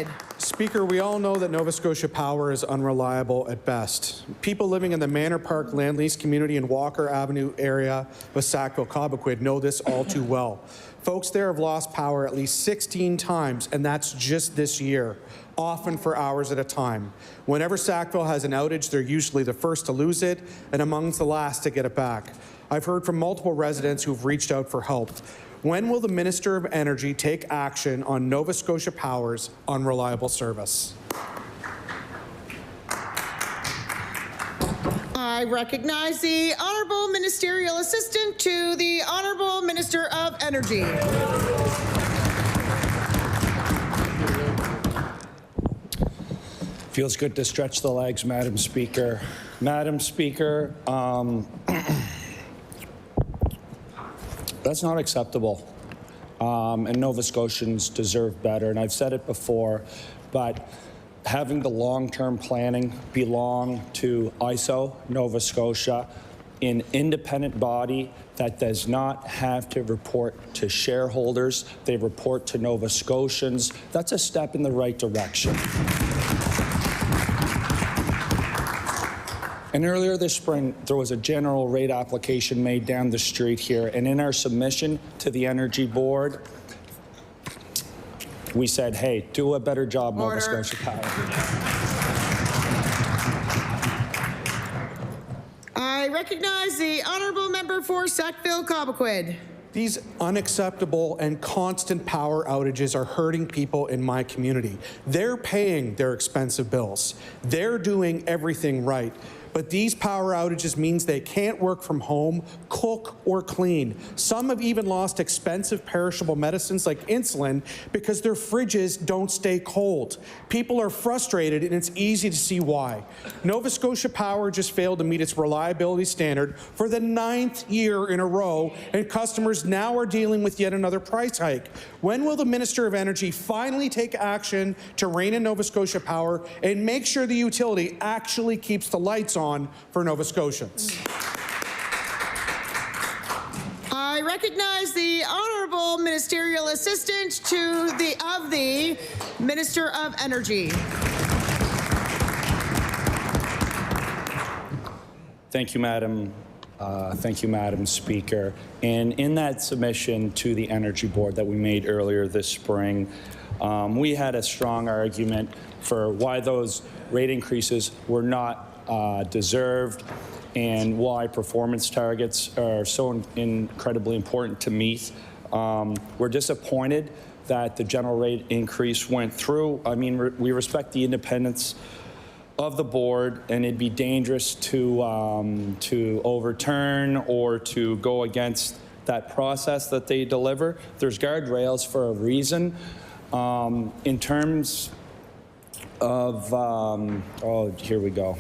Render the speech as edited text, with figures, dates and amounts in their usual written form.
Cobequid. Speaker, we all know that Nova Scotia Power is unreliable at best. People living in the Manor Park land lease community in Walker Avenue area of Sackville, Cobequid know this all too well. Folks there have lost power at least 16 times, and that's just this year, often for hours at a time. Whenever Sackville has an outage, they're usually the first to lose it and amongst the last to get it back. I've heard from multiple residents who've reached out for help. When will the Minister of Energy take action on Nova Scotia Power's unreliable service? I recognize the Honourable Ministerial Assistant to the Honourable Minister of Energy. Feels good to stretch the legs, Madam Speaker. Madam Speaker, that's not acceptable. And Nova Scotians deserve better. And I've said it before, but having the long-term planning belong to ISO, Nova Scotia, an independent body that does not have to report to shareholders. They report to Nova Scotians. That's a step in the right direction. And earlier this spring, there was a general rate application made down the street here. And in our submission to the Energy Board, we said, hey, do a better job, Nova Scotia Power. I recognize the Honourable Member for Sackville-Cobequid. These unacceptable and constant power outages are hurting people in my community. They're paying their expensive bills. They're doing everything right. But these power outages means they can't work from home, cook, or clean. Some have even lost expensive perishable medicines like insulin because their fridges don't stay cold. People are frustrated, and it's easy to see why. Nova Scotia Power just failed to meet its reliability standard for the 9th year in a row, and customers now are dealing with yet another price hike. When will the Minister of Energy finally take action to rein in Nova Scotia Power and make sure the utility actually keeps the lights on for Nova Scotians? I recognize the Honourable Ministerial Assistant to the Minister of Energy. Thank you, Madam Speaker. And in that submission to the Energy Board that we made earlier this spring, we had a strong argument for why those rate increases were not deserved and why performance targets are so incredibly important to meet. We're disappointed that the general rate increase went through. I mean, we respect the independence of the board, and it'd be dangerous to overturn or to go against that process that they deliver. There's guardrails for a reason. In terms of, oh, here we go.